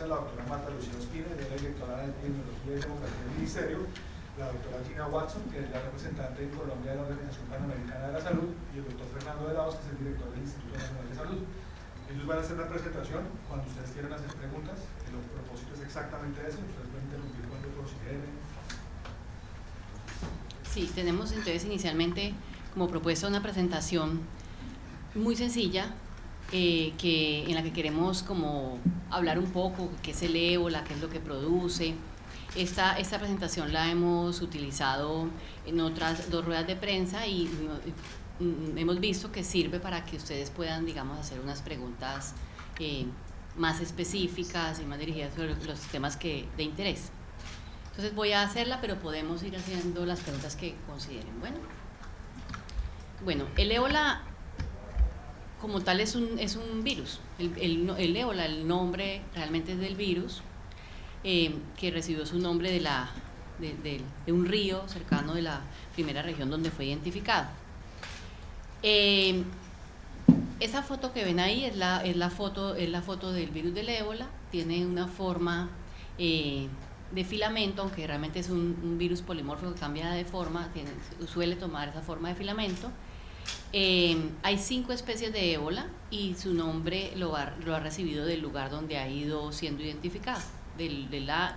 a la doctora Marta Lucía Ospina, ella es la directora de Epidemiología y Demografía del Ministerio, la doctora Gina Watson, que es la representante en Colombia de la Organización Panamericana de la Salud, y el doctor Fernando de Laos, que es el director del Instituto Nacional de Salud. Ellos van a hacer una presentación. Cuando ustedes quieran hacer preguntas, el propósito es exactamente ese, ustedes pueden interrumpir cuando consideren. Sí, tenemos entonces inicialmente como propuesta una presentación muy sencilla, en la que queremos como hablar un poco qué es el ébola, qué es lo que produce. Esta presentación la hemos utilizado en otras 2 ruedas de prensa y hemos visto que sirve para que ustedes puedan, digamos, hacer unas preguntas más específicas y más dirigidas sobre los temas de interés. Entonces voy a hacerla, pero podemos ir haciendo las preguntas que consideren. Bueno, el ébola como tal es un virus. El ébola, el nombre realmente es del virus, que recibió su nombre de un río cercano de la primera región donde fue identificado. Esa foto que ven ahí es la foto del virus del ébola. Tiene una forma de filamento, aunque realmente es un virus polimórfico que cambia de forma, suele tomar esa forma de filamento. Hay 5 especies de ébola y su nombre lo ha recibido del lugar donde ha ido siendo identificado.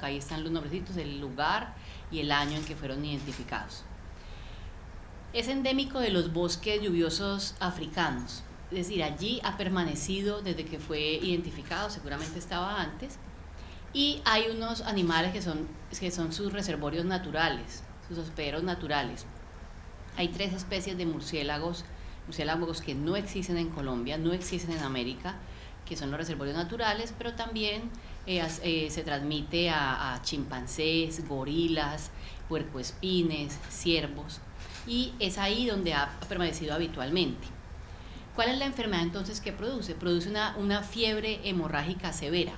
Ahí están los nombrecitos, el lugar y el año en que fueron identificados. Es endémico de los bosques lluviosos africanos, es decir, allí ha permanecido desde que fue identificado, seguramente estaba antes, y hay unos animales que son sus reservorios naturales, sus hospederos naturales. Hay 3 especies de murciélagos que no existen en Colombia, no existen en América, que son los reservorios naturales, pero también se transmite a chimpancés, gorilas, puercoespines, ciervos, y es ahí donde ha permanecido habitualmente. ¿Cuál es la enfermedad entonces que produce? Produce una fiebre hemorrágica severa.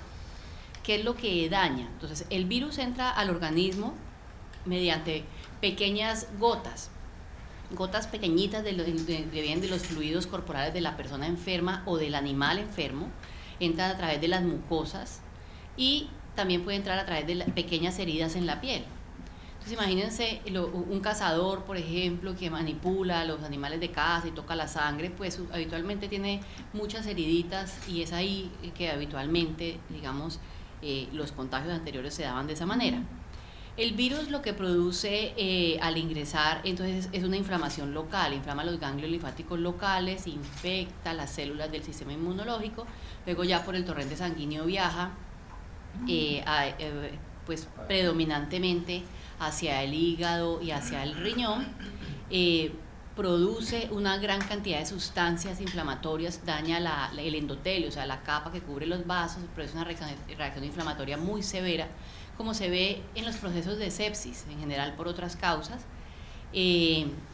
¿Qué es lo que daña? Entonces, el virus entra al organismo mediante pequeñas gotas pequeñitas que vienen de los fluidos corporales de la persona enferma o del animal enfermo, entran a través de las mucosas y también puede entrar a través de pequeñas heridas en la piel. Entonces imagínense un cazador, por ejemplo, que manipula a los animales de caza y toca la sangre, pues habitualmente tiene muchas heriditas y es ahí que habitualmente, digamos, los contagios anteriores se daban de esa manera. El virus lo que produce al ingresar entonces es una inflamación local, inflama los ganglios linfáticos locales, infecta las células del sistema inmunológico, luego ya por el torrente sanguíneo viaja pues predominantemente hacia el hígado y hacia el riñón, produce una gran cantidad de sustancias inflamatorias, daña el endotelio, o sea, la capa que cubre los vasos, produce una reacción inflamatoria muy severa, como se ve en los procesos de sepsis, en general por otras causas.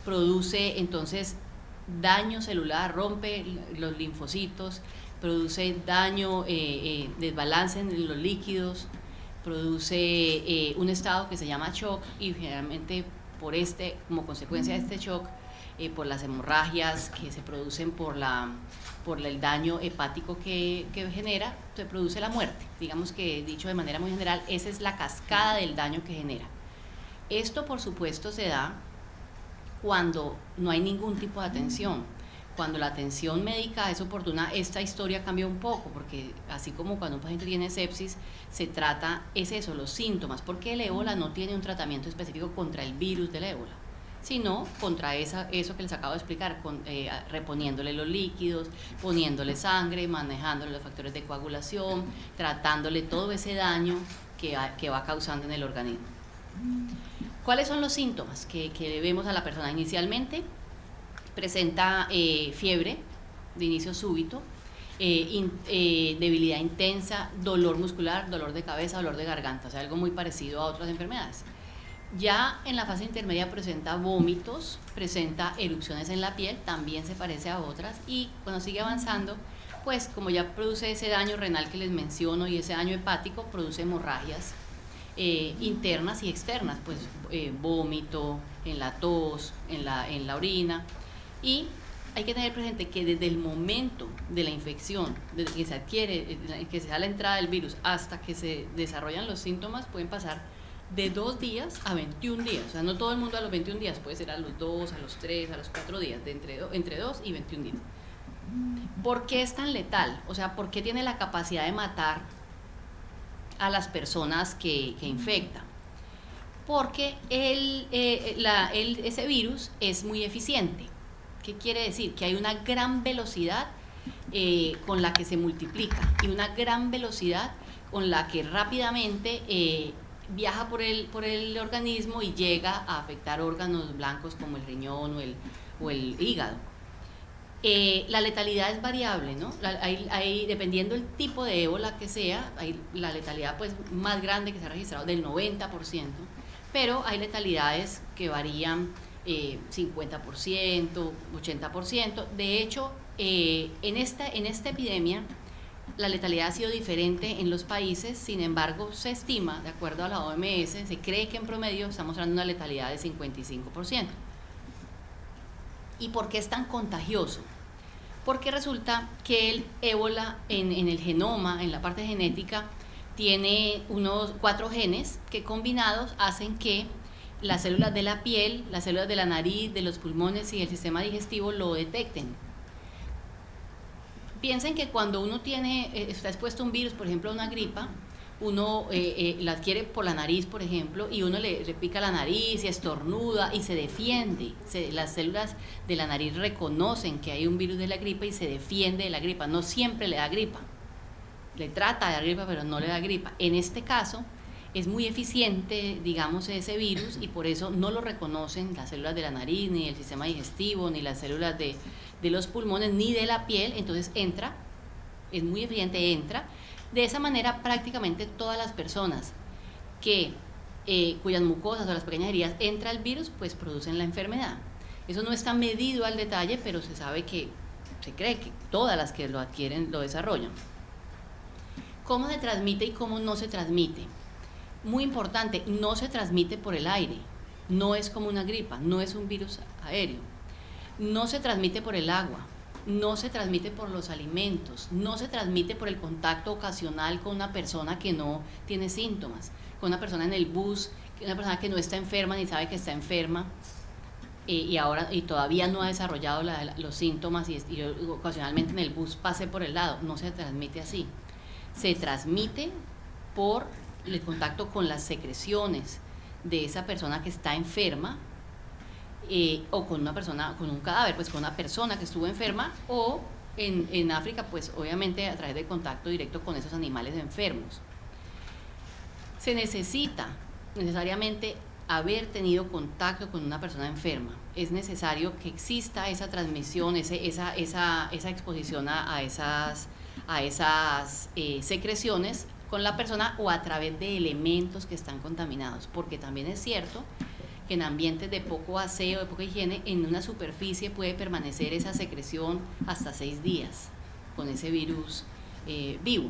Produce entonces daño celular, rompe los linfocitos, produce daño, desbalance en los líquidos, produce un estado que se llama shock y generalmente como consecuencia de este shock, por las hemorragias que se producen por el daño hepático que genera, se produce la muerte. Digamos que, dicho de manera muy general, esa es la cascada del daño que genera. Esto, por supuesto, se da cuando no hay ningún tipo de atención. Cuando la atención médica es oportuna, esta historia cambia un poco, porque así como cuando un paciente tiene sepsis, se trata, los síntomas, porque el ébola no tiene un tratamiento específico contra el virus del ébola, sino contra eso que les acabo de explicar, reponiéndole los líquidos, poniéndole sangre, manejándole los factores de coagulación, tratándole todo ese daño que va causando en el organismo. ¿Cuáles son los síntomas que vemos a la persona? Inicialmente presenta fiebre de inicio súbito, debilidad intensa, dolor muscular, dolor de cabeza, dolor de garganta, o sea, algo muy parecido a otras enfermedades. Ya en la fase intermedia presenta vómitos, presenta erupciones en la piel, también se parece a otras, y cuando sigue avanzando, pues como ya produce ese daño renal que les menciono y ese daño hepático, produce hemorragias internas y externas, pues vómito, en la tos, en la orina, y hay que tener presente que desde el momento de la infección, desde que se adquiere, que se da la entrada del virus, hasta que se desarrollan los síntomas, pueden pasar de 2 días a 21 días. O sea, no todo el mundo a los 21 días, puede ser a los 2, a los 3, a los 4 días, de entre 2 y 21 días. ¿Por qué es tan letal? O sea, ¿por qué tiene la capacidad de matar a las personas que infecta? Porque ese virus es muy eficiente. ¿Qué quiere decir? Que hay una gran velocidad con la que se multiplica y una gran velocidad con la que rápidamente viaja por el organismo y llega a afectar órganos blancos como el riñón o el hígado. La letalidad es variable, ¿no? Dependiendo del tipo de ébola que sea, hay la letalidad pues más grande que se ha registrado del 90%, pero hay letalidades que varían 50%, 80%. De hecho, en esta epidemia, la letalidad ha sido diferente en los países, sin embargo, se estima, de acuerdo a la OMS, se cree que en promedio estamos hablando de una letalidad de 55%. ¿Y por qué es tan contagioso? Porque resulta que el ébola en el genoma, en la parte genética, tiene unos 4 genes que combinados hacen que las células de la piel, las células de la nariz, de los pulmones y del sistema digestivo lo detecten. Piensen que cuando uno está expuesto a un virus, por ejemplo a una gripa, uno la adquiere por la nariz, por ejemplo, y uno le pica la nariz y estornuda y se defiende. Las células de la nariz reconocen que hay un virus de la gripa y se defiende de la gripa. No siempre le da gripa, le trata de dar gripa, pero no le da gripa. En este caso, es muy eficiente, digamos, ese virus y por eso no lo reconocen las células de la nariz, ni el sistema digestivo, ni las células de los pulmones, ni de la piel. Entonces entra, es muy eficiente, entra. De esa manera prácticamente todas las personas cuyas mucosas o las pequeñas heridas entra el virus, pues producen la enfermedad. Eso no está medido al detalle, pero se sabe se cree que todas las que lo adquieren lo desarrollan. ¿Cómo se transmite y cómo no se transmite? Muy importante, no se transmite por el aire, no es como una gripa, no es un virus aéreo, no se transmite por el agua, no se transmite por los alimentos, no se transmite por el contacto ocasional con una persona que no tiene síntomas, con una persona en el bus, una persona que no está enferma ni sabe que está enferma y todavía no ha desarrollado los síntomas y ocasionalmente en el bus pase por el lado. No se transmite así, se transmite por el contacto con las secreciones de esa persona que está enferma o con un cadáver, pues con una persona que estuvo enferma, o en África, pues obviamente a través de contacto directo con esos animales enfermos. Se necesita necesariamente haber tenido contacto con una persona enferma. Es necesario que exista esa transmisión, esa exposición a esas secreciones con la persona o a través de elementos que están contaminados, porque también es cierto que en ambientes de poco aseo, de poca higiene, en una superficie puede permanecer esa secreción hasta 6 días con ese virus vivo,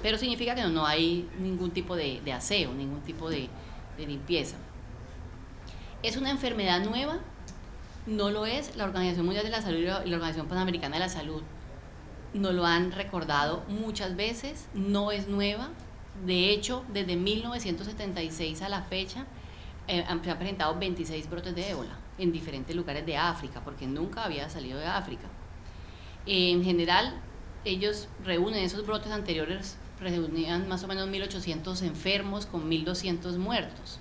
pero significa que no hay ningún tipo de aseo, ningún tipo de limpieza. ¿Es una enfermedad nueva? No lo es. La Organización Mundial de la Salud y la Organización Panamericana de la Salud nos lo han recordado muchas veces, no es nueva. De hecho, desde 1976 a la fecha se han presentado 26 brotes de ébola en diferentes lugares de África, porque nunca había salido de África. En general, ellos reúnen esos brotes anteriores, reunían más o menos 1.800 enfermos con 1.200 muertos.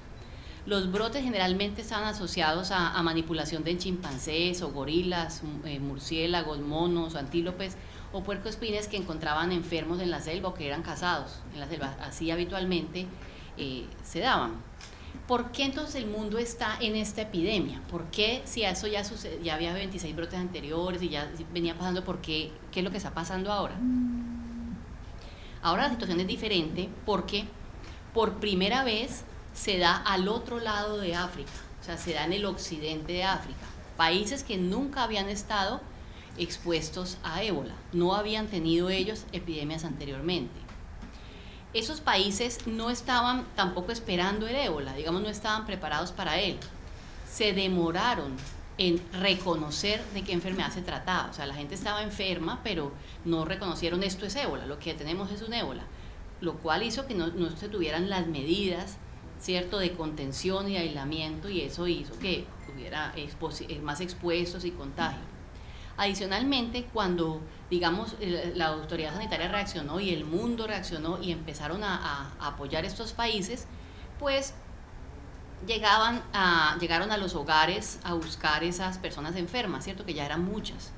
Los brotes generalmente estaban asociados a manipulación de chimpancés o gorilas, murciélagos, monos, antílopes o puercoespines que encontraban enfermos en la selva o que eran cazados en la selva. Así habitualmente se daban. ¿Por qué entonces el mundo está en esta epidemia? ¿Por qué, si eso ya sucede, ya había 26 brotes anteriores y ya venía pasando, qué es lo que está pasando ahora? Ahora la situación es diferente porque por primera vez se da al otro lado de África, o sea, se da en el occidente de África, países que nunca habían estado expuestos a ébola, no habían tenido ellos epidemias anteriormente. Esos países no estaban tampoco esperando el ébola, digamos, no estaban preparados para él, se demoraron en reconocer de qué enfermedad se trataba. O sea, la gente estaba enferma, pero no reconocieron esto es ébola, lo que tenemos es un ébola, lo cual hizo que no se tuvieran las medidas, ¿cierto?, de contención y aislamiento, y eso hizo que hubiera más expuestos y contagio. Adicionalmente, cuando, digamos, la autoridad sanitaria reaccionó y el mundo reaccionó y empezaron a apoyar estos países, pues llegaron a los hogares a buscar esas personas enfermas, ¿cierto?, que ya eran muchas.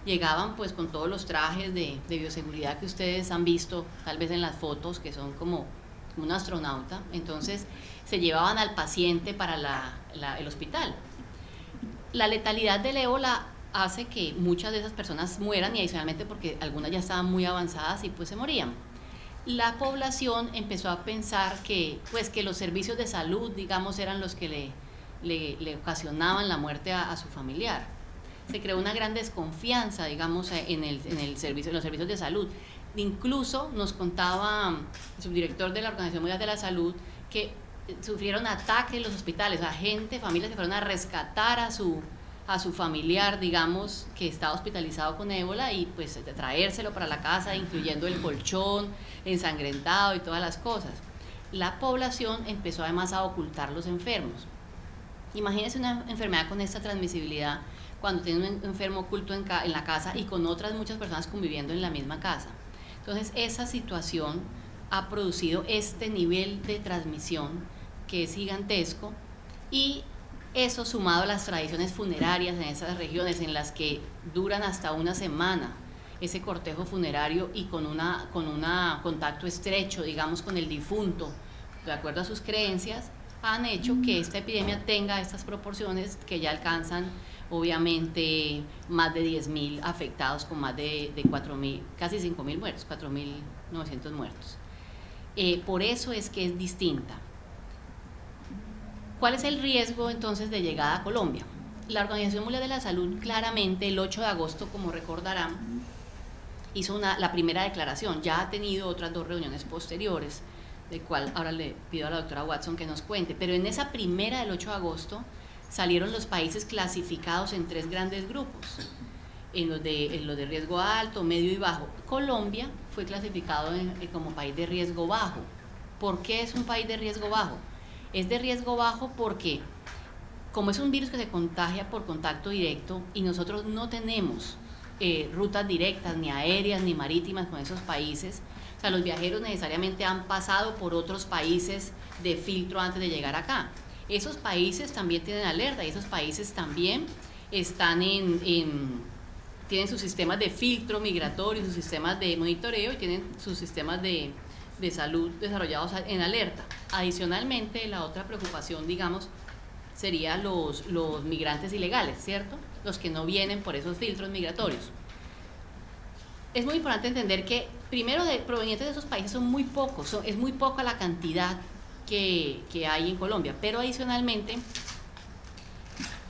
Llegaban pues con todos los trajes de bioseguridad que ustedes han visto tal vez en las fotos, que son como un astronauta. Entonces se llevaban al paciente para el hospital. La letalidad del ébola hace que muchas de esas personas mueran, y adicionalmente porque algunas ya estaban muy avanzadas y pues se morían. La población empezó a pensar que los servicios de salud, digamos, eran los que le ocasionaban la muerte a su familiar. Se creó una gran desconfianza, digamos, en los servicios de salud. Incluso nos contaba el subdirector de la Organización Mundial de la Salud que sufrieron ataques en los hospitales, familias que fueron a rescatar a su familiar, digamos, que estaba hospitalizado con ébola, y pues traérselo para la casa, incluyendo el colchón ensangrentado y todas las cosas. La población empezó además a ocultar los enfermos. Imagínense una enfermedad con esta transmisibilidad cuando tiene un enfermo oculto en la casa y con otras muchas personas conviviendo en la misma casa. Entonces esa situación ha producido este nivel de transmisión que es gigantesco, y eso sumado a las tradiciones funerarias en esas regiones en las que duran hasta una semana ese cortejo funerario y con un contacto estrecho, digamos, con el difunto, de acuerdo a sus creencias, han hecho que esta epidemia tenga estas proporciones que ya alcanzan obviamente más de 10.000 afectados, con más de 4.000, casi 5.000 muertos, 4.900 muertos. Por eso es que es distinta. ¿Cuál es el riesgo entonces de llegada a Colombia? La Organización Mundial de la Salud claramente el 8 de agosto, como recordarán, hizo la primera declaración. Ya ha tenido otras 2 reuniones posteriores, de cual ahora le pido a la doctora Watson que nos cuente, pero en esa primera del 8 de agosto salieron los países clasificados en 3 grandes grupos, en los de riesgo alto, medio y bajo. Colombia fue clasificado como país de riesgo bajo. ¿Por qué es un país de riesgo bajo? Es de riesgo bajo porque, como es un virus que se contagia por contacto directo y nosotros no tenemos rutas directas, ni aéreas, ni marítimas con esos países, o sea, los viajeros necesariamente han pasado por otros países de filtro antes de llegar acá. Esos países también tienen alerta, y esos países también están tienen sus sistemas de filtro migratorio, sus sistemas de monitoreo, y tienen sus sistemas de salud desarrollados en alerta. Adicionalmente, la otra preocupación, digamos, sería los migrantes ilegales, ¿cierto? Los que no vienen por esos filtros migratorios. Es muy importante entender que, primero, provenientes de esos países son muy pocos, es muy poca la cantidad que hay en Colombia, pero adicionalmente,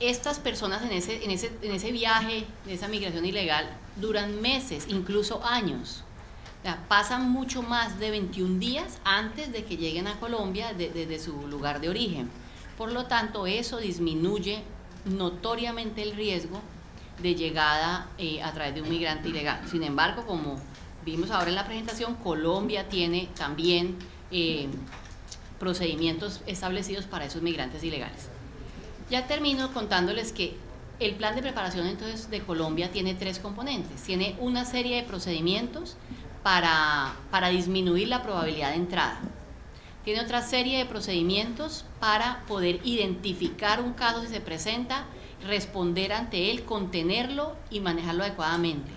estas personas en ese viaje, en esa migración ilegal, duran meses, incluso años. O sea, pasan mucho más de 21 días antes de que lleguen a Colombia desde su lugar de origen. Por lo tanto, eso disminuye notoriamente el riesgo de llegada a través de un migrante ilegal. Sin embargo, como vimos ahora en la presentación, Colombia tiene también procedimientos establecidos para esos migrantes ilegales. Ya termino contándoles que el plan de preparación entonces de Colombia tiene 3 componentes. Tiene una serie de procedimientos para disminuir la probabilidad de entrada. Tiene otra serie de procedimientos para poder identificar un caso si se presenta, responder ante él, contenerlo y manejarlo adecuadamente.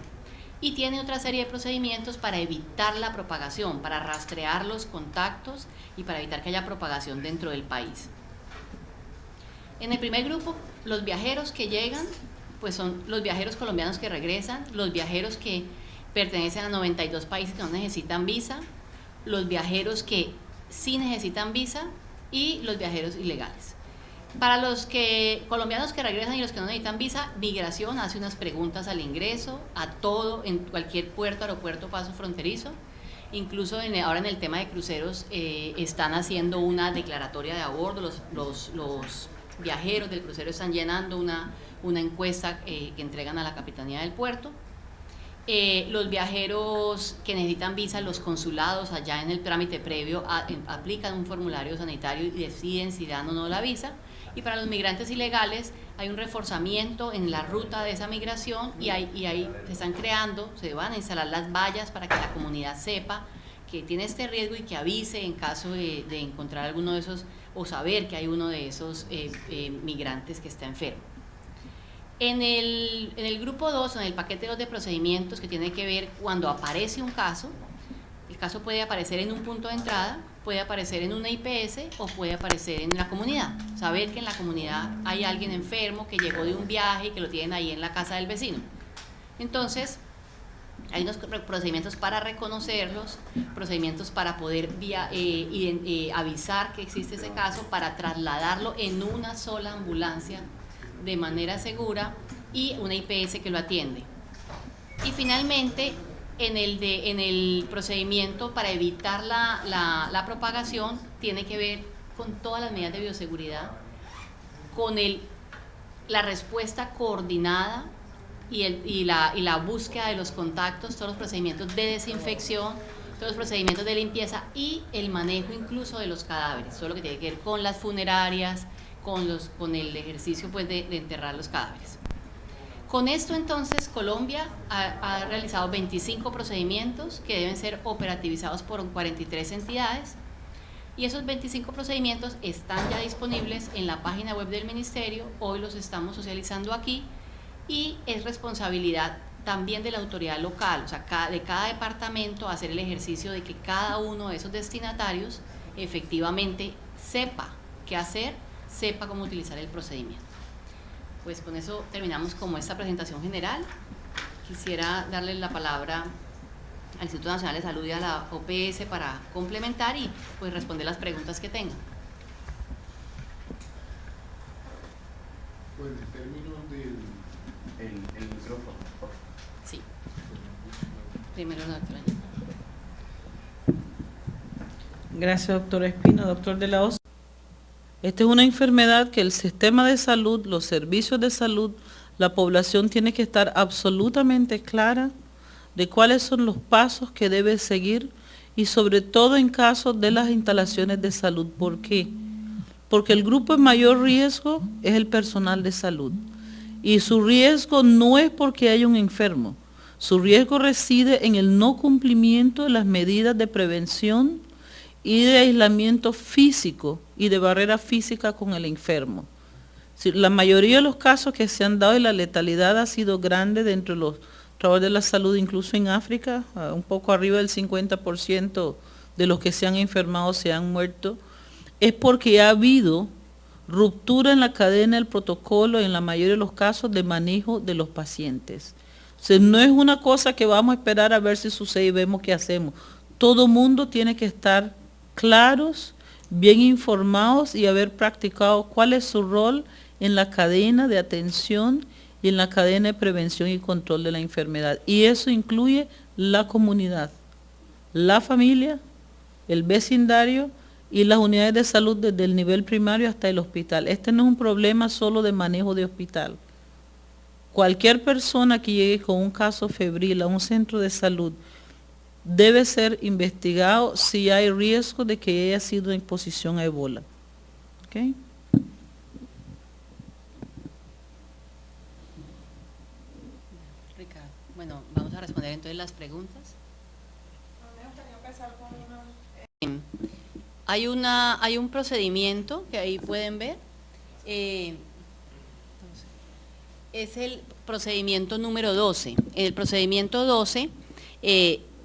Y tiene otra serie de procedimientos para evitar la propagación, para rastrear los contactos y para evitar que haya propagación dentro del país. En el primer grupo, los viajeros que llegan, pues son los viajeros colombianos que regresan, los viajeros que pertenecen a 92 países que no necesitan visa, los viajeros que sí necesitan visa y los viajeros ilegales. Para los colombianos que regresan y los que no necesitan visa, Migración hace unas preguntas al ingreso, a todo, en cualquier puerto, aeropuerto, paso fronterizo. Incluso ahora en el tema de cruceros están haciendo una declaratoria de a bordo, los viajeros del crucero están llenando una encuesta que entregan a la Capitanía del Puerto. Los viajeros que necesitan visa, los consulados allá en el trámite previo aplican un formulario sanitario y deciden si dan o no la visa. Y para los migrantes ilegales hay un reforzamiento en la ruta de esa migración y ahí se están creando, se van a instalar las vallas para que la comunidad sepa que tiene este riesgo y que avise en caso de encontrar alguno de esos o saber que hay uno de esos migrantes que está enfermo. En el grupo 2, en el paquete 2 de procedimientos que tiene que ver cuando aparece un caso, el caso puede aparecer en un punto de entrada, puede aparecer en una IPS o puede aparecer en la comunidad. Saber que en la comunidad hay alguien enfermo que llegó de un viaje y que lo tienen ahí en la casa del vecino. Entonces, hay unos procedimientos para reconocerlos, procedimientos para poder avisar que existe ese caso, para trasladarlo en una sola ambulancia de manera segura y una IPS que lo atiende. Y finalmente, en el procedimiento para evitar la propagación, tiene que ver con todas las medidas de bioseguridad, con la respuesta coordinada y la búsqueda de los contactos, todos los procedimientos de desinfección, todos los procedimientos de limpieza y el manejo incluso de los cadáveres, todo lo que tiene que ver con las funerarias, con el ejercicio pues, de enterrar los cadáveres. Con esto entonces Colombia ha realizado 25 procedimientos que deben ser operativizados por 43 entidades y esos 25 procedimientos están ya disponibles en la página web del Ministerio, hoy los estamos socializando aquí y es responsabilidad también de la autoridad local, o sea, de cada departamento hacer el ejercicio de que cada uno de esos destinatarios efectivamente sepa qué hacer, sepa cómo utilizar el procedimiento. Pues con eso terminamos como esta presentación general. Quisiera darle la palabra al Instituto Nacional de Salud y a la OPS para complementar y pues responder las preguntas que tengan. Pues en términos del el micrófono, por favor. Sí. Primero la doctora. Gracias, doctora Espino. Doctor de la Hoz. Esta es una enfermedad que el sistema de salud, los servicios de salud, la población tiene que estar absolutamente clara de cuáles son los pasos que debe seguir y sobre todo en casos de las instalaciones de salud. ¿Por qué? Porque el grupo de mayor riesgo es el personal de salud y su riesgo no es porque hay un enfermo, su riesgo reside en el no cumplimiento de las medidas de prevención y de aislamiento físico y de barrera física con el enfermo. La mayoría de los casos que se han dado y la letalidad ha sido grande dentro de los trabajadores de la salud, incluso en África, un poco arriba del 50% de los que se han enfermado se han muerto, es porque ha habido ruptura en la cadena del protocolo en la mayoría de los casos de manejo de los pacientes. O sea, no es una cosa que vamos a esperar a ver si sucede y vemos qué hacemos. Todo mundo tiene que estar claros, bien informados y haber practicado cuál es su rol en la cadena de atención y en la cadena de prevención y control de la enfermedad. Y eso incluye la comunidad, la familia, el vecindario y las unidades de salud desde el nivel primario hasta el hospital. Este no es un problema solo de manejo de hospital. Cualquier persona que llegue con un caso febril a un centro de salud debe ser investigado si hay riesgo de que haya sido en exposición a Ebola. ¿Okay? Ricardo, bueno, vamos a responder entonces las preguntas. Me gustaría empezar con Hay un procedimiento que ahí pueden ver. Es el procedimiento número 12. El procedimiento 12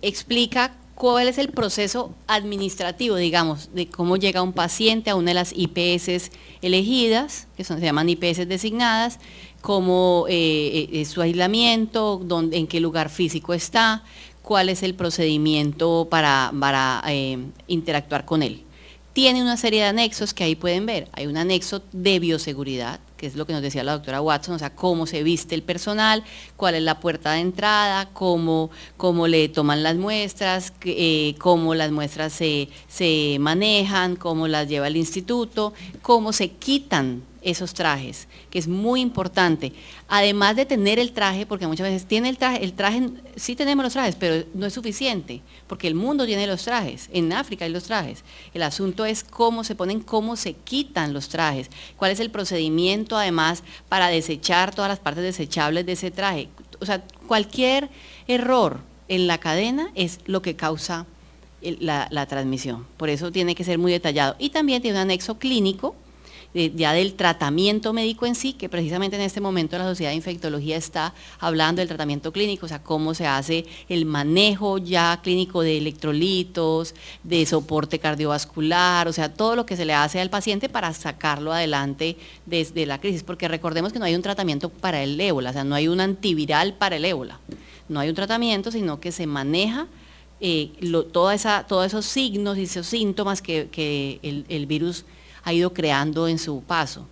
explica cuál es el proceso administrativo, digamos, de cómo llega un paciente a una de las IPS elegidas, que se llaman IPS designadas, cómo su aislamiento, en qué lugar físico está, cuál es el procedimiento para interactuar con él. Tiene una serie de anexos que ahí pueden ver. Hay un anexo de bioseguridad, que es lo que nos decía la doctora Watson, o sea, cómo se viste el personal, cuál es la puerta de entrada, cómo le toman las muestras, cómo las muestras se manejan, cómo las lleva el instituto, cómo se quitan esos trajes, que es muy importante. Además de tener el traje, porque muchas veces tiene el traje, sí tenemos los trajes, pero no es suficiente, porque el mundo tiene los trajes, en África hay los trajes. El asunto es cómo se ponen, cómo se quitan los trajes, cuál es el procedimiento además para desechar todas las partes desechables de ese traje. O sea, cualquier error en la cadena es lo que causa la transmisión. Por eso tiene que ser muy detallado. Y también tiene un anexo clínico, ya del tratamiento médico en sí, que precisamente en este momento la Sociedad de Infectología está hablando del tratamiento clínico, o sea, cómo se hace el manejo ya clínico de electrolitos, de soporte cardiovascular, o sea, todo lo que se le hace al paciente para sacarlo adelante desde la crisis, porque recordemos que no hay un tratamiento para el ébola, o sea, no hay un antiviral para el ébola, no hay un tratamiento, sino que se maneja todos esos signos y esos síntomas que el virus ha ido creando en su paso.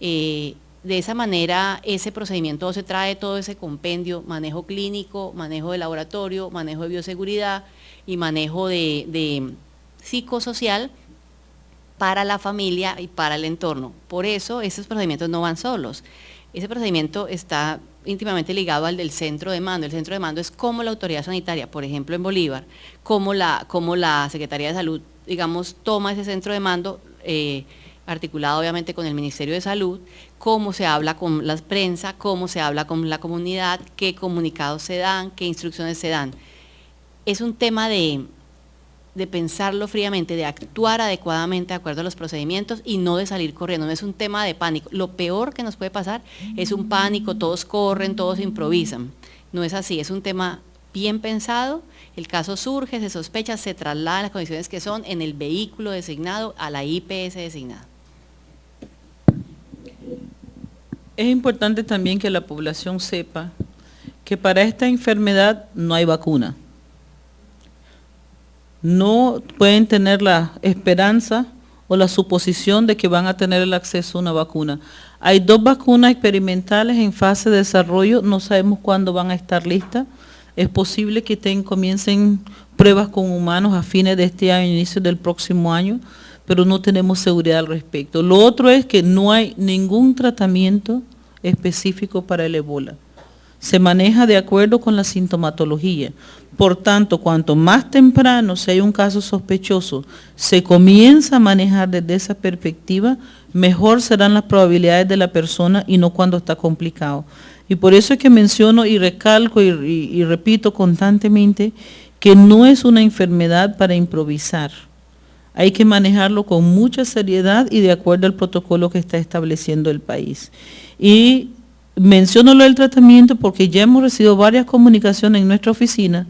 De esa manera, ese procedimiento se trae todo ese compendio, manejo clínico, manejo de laboratorio, manejo de bioseguridad y manejo de psicosocial para la familia y para el entorno. Por eso, esos procedimientos no van solos. Ese procedimiento está íntimamente ligado al del centro de mando. El centro de mando es como la autoridad sanitaria, por ejemplo en Bolívar, como la Secretaría de Salud, digamos, toma ese centro de mando, articulado obviamente con el Ministerio de Salud, cómo se habla con la prensa, cómo se habla con la comunidad, qué comunicados se dan, qué instrucciones se dan. Es un tema de pensarlo fríamente, de actuar adecuadamente de acuerdo a los procedimientos y no de salir corriendo, no es un tema de pánico. Lo peor que nos puede pasar es un pánico, todos corren, todos improvisan. No es así, es un tema bien pensado, el caso surge, se sospecha, se traslada en las condiciones que son en el vehículo designado a la IPS designada. Es importante también que la población sepa que para esta enfermedad no hay vacuna. No pueden tener la esperanza o la suposición de que van a tener el acceso a una vacuna. Hay 2 vacunas experimentales en fase de desarrollo, no sabemos cuándo van a estar listas. Es posible que comiencen pruebas con humanos a fines de este año, inicio del próximo año, pero no tenemos seguridad al respecto. Lo otro es que no hay ningún tratamiento específico para el ébola. Se maneja de acuerdo con la sintomatología. Por tanto, cuanto más temprano, si hay un caso sospechoso, se comienza a manejar desde esa perspectiva, mejor serán las probabilidades de la persona y no cuando está complicado. Y por eso es que menciono y recalco y repito constantemente que no es una enfermedad para improvisar. Hay que manejarlo con mucha seriedad y de acuerdo al protocolo que está estableciendo el país. Y menciono lo del tratamiento porque ya hemos recibido varias comunicaciones en nuestra oficina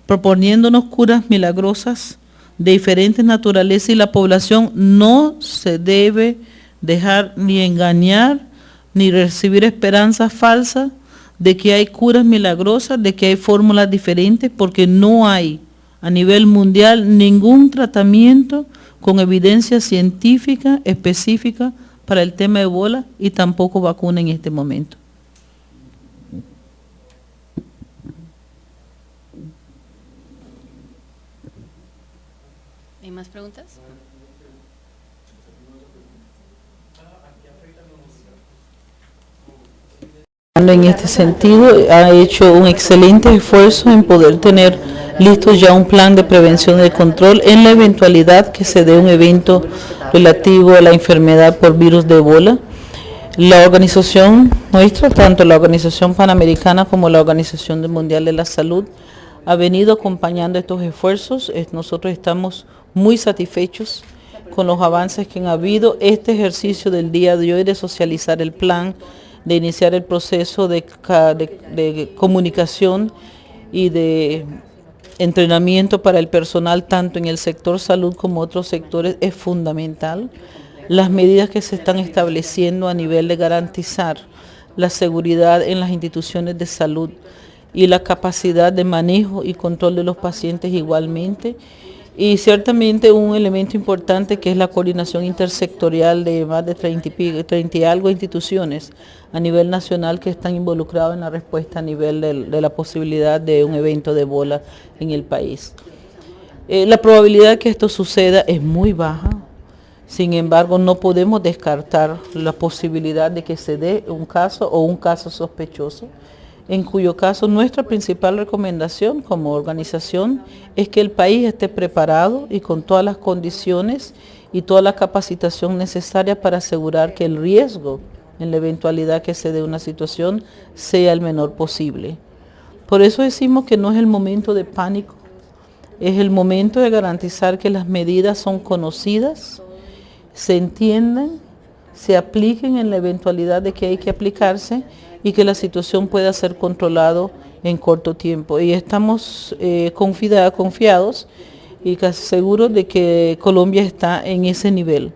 proponiéndonos curas milagrosas de diferentes naturalezas y la población no se debe dejar ni engañar ni recibir esperanzas falsas de que hay curas milagrosas, de que hay fórmulas diferentes, porque no hay a nivel mundial ningún tratamiento con evidencia científica específica para el tema de ébola y tampoco vacuna en este momento. ¿Hay más preguntas? En este sentido, ha hecho un excelente esfuerzo en poder tener listo ya un plan de prevención y de control en la eventualidad que se dé un evento relativo a la enfermedad por virus de ébola. La organización nuestra, tanto la Organización Panamericana como la Organización Mundial de la Salud, ha venido acompañando estos esfuerzos. Nosotros estamos muy satisfechos con los avances que han habido. Este ejercicio del día de hoy de socializar el plan, de iniciar el proceso de comunicación y de entrenamiento para el personal, tanto en el sector salud como otros sectores, es fundamental. Las medidas que se están estableciendo a nivel de garantizar la seguridad en las instituciones de salud y la capacidad de manejo y control de los pacientes igualmente. Y ciertamente un elemento importante que es la coordinación intersectorial de más de 30 y algo instituciones a nivel nacional que están involucrados en la respuesta a nivel de la posibilidad de un evento de ébola en el país. La probabilidad que esto suceda es muy baja. Sin embargo, no podemos descartar la posibilidad de que se dé un caso o un caso sospechoso, en cuyo caso nuestra principal recomendación como organización es que el país esté preparado y con todas las condiciones y toda la capacitación necesaria para asegurar que el riesgo en la eventualidad que se dé una situación sea el menor posible. Por eso decimos que no es el momento de pánico, es el momento de garantizar que las medidas son conocidas, se entiendan, se apliquen en la eventualidad de que hay que aplicarse y que la situación pueda ser controlada en corto tiempo. Y estamos confiados y casi seguros de que Colombia está en ese nivel,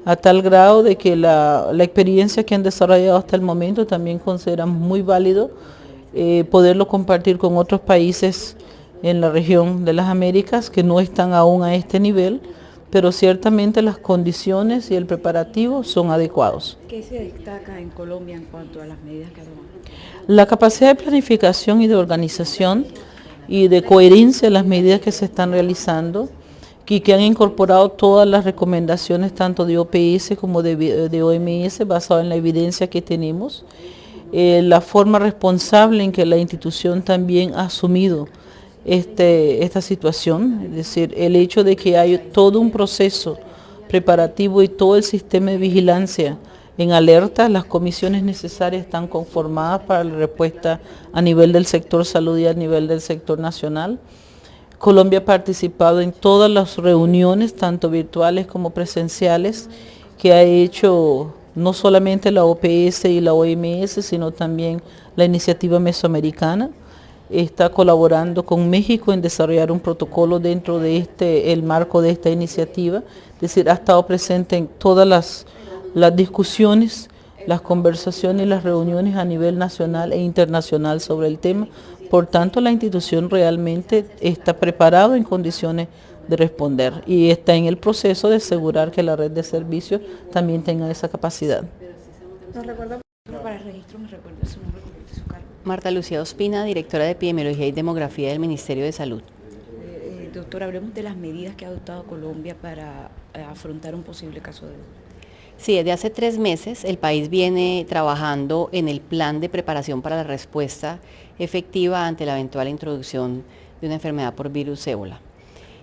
a tal grado de que la experiencia que han desarrollado hasta el momento también consideramos muy válido poderlo compartir con otros países en la región de las Américas que no están aún a este nivel, pero ciertamente las condiciones y el preparativo son adecuados. ¿Qué se destaca en Colombia en cuanto a las medidas que tomamos? La capacidad de planificación y de organización y de coherencia de las medidas que se están realizando y que han incorporado todas las recomendaciones tanto de OPS como de OMS basado en la evidencia que tenemos, la forma responsable en que la institución también ha asumido esta situación, es decir, el hecho de que hay todo un proceso preparativo y todo el sistema de vigilancia en alerta, las comisiones necesarias están conformadas para la respuesta a nivel del sector salud y a nivel del sector nacional. Colombia ha participado en todas las reuniones, tanto virtuales como presenciales, que ha hecho no solamente la OPS y la OMS, sino también la iniciativa mesoamericana. Está colaborando con México en desarrollar un protocolo dentro de el marco de esta iniciativa, es decir, ha estado presente en todas las discusiones, las conversaciones y las reuniones a nivel nacional e internacional sobre el tema. Por tanto, la institución realmente está preparada en condiciones de responder y está en el proceso de asegurar que la red de servicios también tenga esa capacidad. Nos recuerda Para el registro, me recuerda su nombre completo y su cargo. Marta Lucía Ospina, directora de Epidemiología y Demografía del Ministerio de Salud. Doctor, hablemos de las medidas que ha adoptado Colombia para afrontar un posible caso de... Sí, desde hace 3 meses el país viene trabajando en el plan de preparación para la respuesta efectiva ante la eventual introducción de una enfermedad por virus ébola.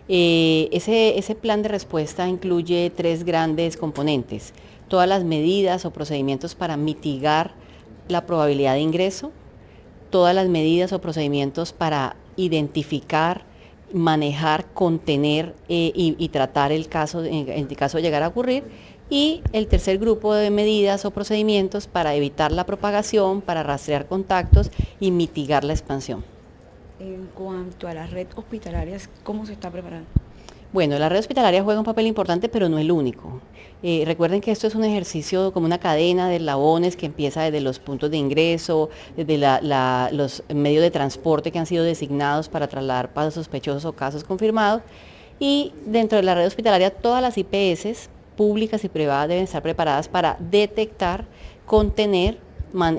Ese plan de respuesta incluye 3 grandes componentes: todas las medidas o procedimientos para mitigar la probabilidad de ingreso, todas las medidas o procedimientos para identificar, manejar, contener y tratar el caso en el caso de llegar a ocurrir, y el tercer grupo de medidas o procedimientos para evitar la propagación, para rastrear contactos y mitigar la expansión. En cuanto a la red hospitalaria, ¿cómo se está preparando? Bueno, la red hospitalaria juega un papel importante, pero no el único. Recuerden que esto es un ejercicio como una cadena de eslabones que empieza desde los puntos de ingreso, desde los medios de transporte que han sido designados para trasladar casos sospechosos o casos confirmados, y dentro de la red hospitalaria todas las IPS públicas y privadas deben estar preparadas para detectar, contener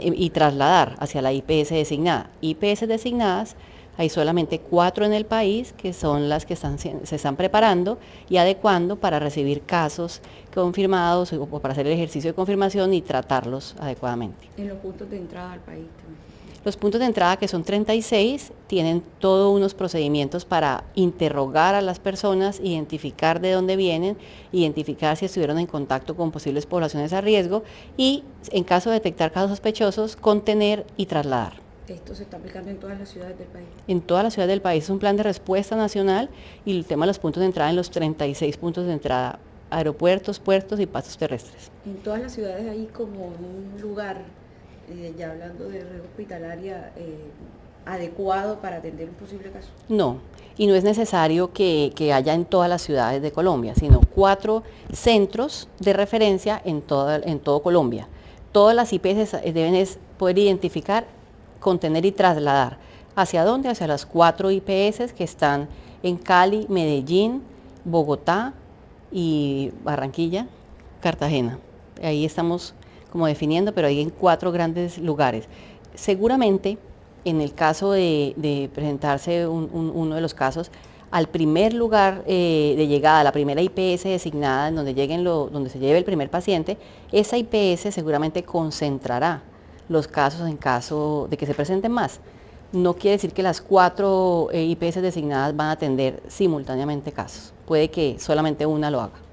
y trasladar hacia la IPS designada. IPS designadas, hay solamente 4 en el país, que son las que se están preparando y adecuando para recibir casos confirmados o para hacer el ejercicio de confirmación y tratarlos adecuadamente. En los puntos de entrada al país también. Los puntos de entrada, que son 36, tienen todos unos procedimientos para interrogar a las personas, identificar de dónde vienen, identificar si estuvieron en contacto con posibles poblaciones a riesgo y, en caso de detectar casos sospechosos, contener y trasladar. ¿Esto se está aplicando en todas las ciudades del país? En todas las ciudades del país es un plan de respuesta nacional, y el tema de los puntos de entrada en los 36 puntos de entrada: aeropuertos, puertos y pasos terrestres. En todas las ciudades hay como un lugar, ya hablando de red hospitalaria, adecuado para atender un posible caso. No, y no es necesario que haya en todas las ciudades de Colombia, sino 4 centros de referencia en todo Colombia. Todas las IPS deben poder identificar, contener y trasladar. ¿Hacia dónde? Hacia las 4 IPS que están en Cali, Medellín, Bogotá y Barranquilla, Cartagena. Ahí estamos como definiendo, pero hay en 4 grandes lugares. Seguramente, en el caso de presentarse uno de los casos, al primer lugar de llegada, la primera IPS designada en donde, donde se lleve el primer paciente, esa IPS seguramente concentrará los casos en caso de que se presenten más. No quiere decir que las 4 IPS designadas van a atender simultáneamente casos. Puede que solamente una lo haga.